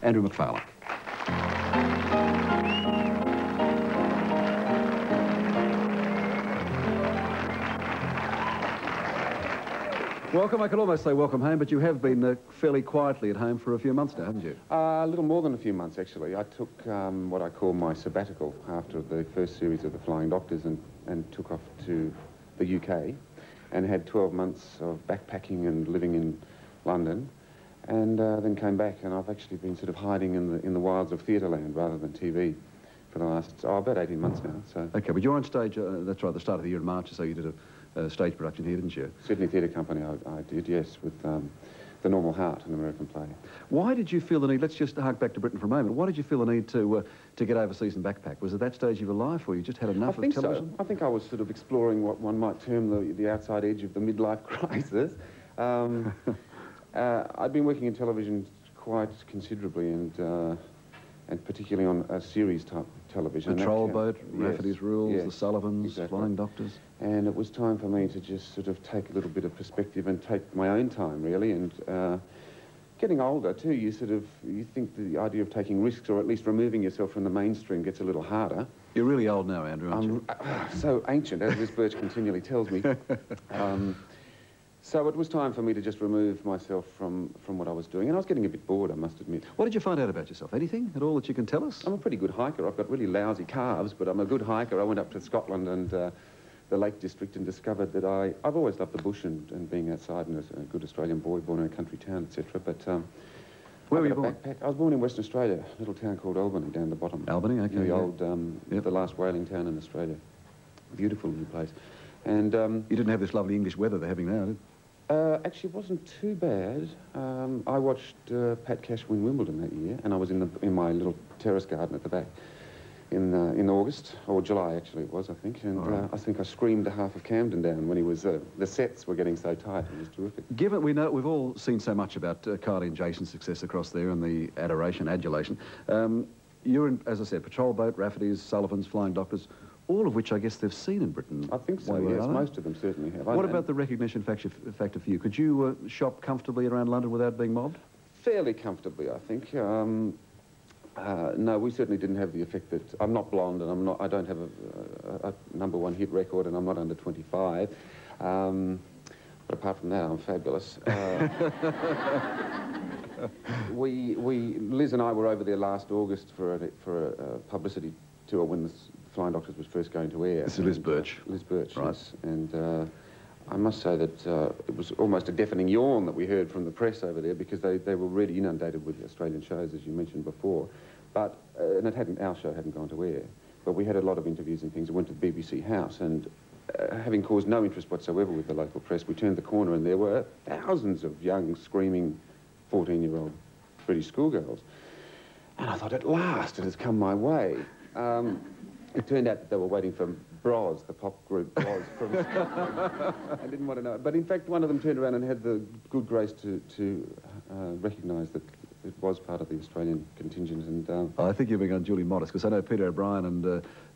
Andrew McFarlane. Welcome. I could almost say welcome home, but you have been fairly quietly at home for a few months now, haven't you? A little more than a few months, actually. I took what I call my sabbatical after the first series of The Flying Doctors and took off to the UK and had 12 months of backpacking and living in London, and then came back, and I've actually been sort of hiding in the wilds of Theatreland rather than TV for the last, about 18 months now. So. OK, but you're on stage, that's right, the start of the year in March, so you did a stage production here, didn't you? Sydney Theatre Company, I did, yes, with The Normal Heart, an American play. Why did you feel the need, let's just hark back to Britain for a moment, why did you feel the need to get overseas and backpack? Was it that stage of your life, or you just had enough of television? So. I think I was sort of exploring what one might term the outside edge of the midlife crisis. I'd been working in television quite considerably, and particularly on a series-type television. Patrol Boat, Rafferty's Rules, yes, The Sullivans, exactly. Flying Doctors. And it was time for me to just sort of take a little bit of perspective and take my own time, really. And getting older, too, you think the idea of taking risks, or at least removing yourself from the mainstream, gets a little harder. You're really old now, Andrew, aren't you? So ancient, as Liz Birch continually tells me. So it was time for me to just remove myself from what I was doing, and I was getting a bit bored, I must admit. What did you find out about yourself? Anything at all that you can tell us? I'm a pretty good hiker. I've got really lousy calves, but I'm a good hiker. I went up to Scotland and the Lake District and discovered that I've always loved the bush and being outside, and as a good Australian boy, born in a country town, etc. But where were you born? I was born in Western Australia, a little town called Albany, down the bottom. Albany, OK. The old, the last whaling town in Australia. Beautiful little place. And you didn't have this lovely English weather they're having now, did you? Actually, it wasn't too bad. I watched Pat Cash win Wimbledon that year, and I was in my little terrace garden at the back in August, or July, actually it was, I think. And right. I think I screamed half of Camden down when he was, the sets were getting so tight. It was terrific. Given we know, we've all seen so much about Kylie and Jason's success across there and the adulation. You're in, as I said, Patrol Boat, Rafferty's, Sullivan's, Flying Doctors, all of which I guess they've seen in Britain. I think so, yes. Most of them certainly have. What about the recognition factor for you? Could you shop comfortably around London without being mobbed? Fairly comfortably, I think. No, we certainly didn't have the effect that... I'm not blonde, and I don't have a #1 hit record, and I'm not under 25. But apart from that, I'm fabulous. Liz and I were over there last August for a publicity tour when the Flying Doctors was first going to air. This is Liz Birch. Liz Birch, right. Yes. And I must say that it was almost a deafening yawn that we heard from the press over there, because they were really inundated with Australian shows, as you mentioned before. But, and our show hadn't gone to air. But we had a lot of interviews and things. We went to the BBC House, and having caused no interest whatsoever with the local press, we turned the corner and there were thousands of young, screaming 14-year-old British schoolgirls. And I thought, at last, it has come my way. It turned out that they were waiting for Bros, the pop group Bros from Scotland. I didn't want to know. But in fact, one of them turned around and had the good grace to recognise that it was part of the Australian contingent. And I think you're being unduly modest, because I know Peter O'Brien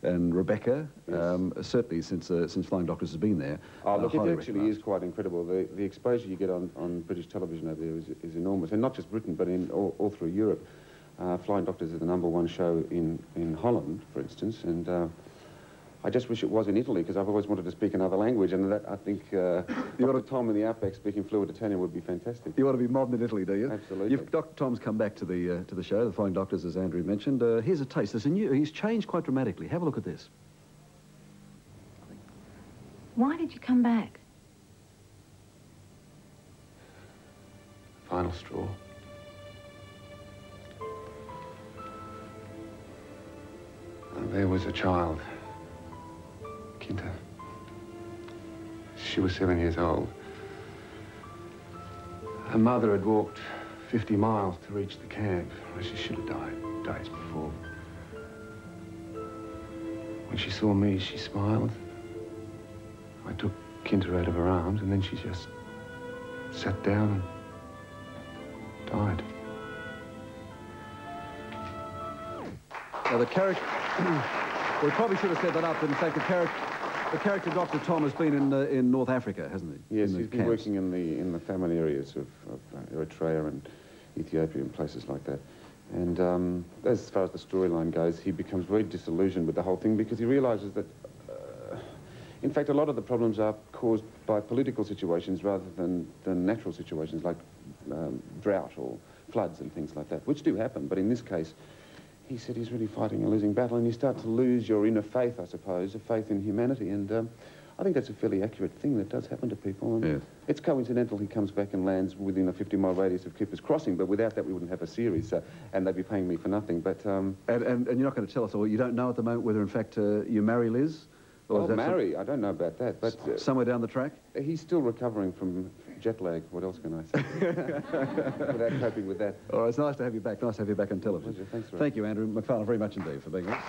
and Rebecca, yes. Certainly since Flying Doctors has been there. Oh, look, it actually is quite incredible. The exposure you get on British television over there is enormous, and not just Britain, but in all through Europe. Flying Doctors is the #1 show in Holland, for instance, and I just wish it was in Italy, because I've always wanted to speak another language, and that, I think, Dr. Tom in the Outback speaking fluent Italian would be fantastic. You want to be mobbed in Italy, do you? Absolutely. Dr. Tom's come back to the show, the Flying Doctors, as Andrew mentioned. Here's a taste. He's changed quite dramatically. Have a look at this. Why did you come back? Final straw. And there was a child, Kinta. She was 7 years old. Her mother had walked 50 miles to reach the camp, where she should have died days before. When she saw me, she smiled. I took Kinta out of her arms, and then she just sat down and died. Now, the character... we probably should have set that up, but in fact, the character Dr. Tom has been in North Africa, hasn't he? Yes, he's been working in the famine areas of Eritrea and Ethiopia and places like that. And as far as the storyline goes, he becomes very disillusioned with the whole thing because he realises that, in fact, a lot of the problems are caused by political situations rather than natural situations like drought or floods and things like that, which do happen. But in this case, he said he's really fighting a losing battle, and you start to lose your inner faith, I suppose, a faith in humanity. And I think that's a fairly accurate thing that does happen to people. And yes. It's coincidental he comes back and lands within a 50-mile radius of Cooper's Crossing, but without that we wouldn't have a series, and they'd be paying me for nothing. But and you're not going to tell us, or you don't know at the moment whether, in fact, you marry Liz? Or marry, I don't know about that, but... somewhere down the track? He's still recovering from jet lag, what else can I say? Without coping with that. All right, it's nice to have you back. Nice to have you back on television. Pleasure. Thanks, Ray. Thank you, Andrew McFarlane, very much indeed for being with us.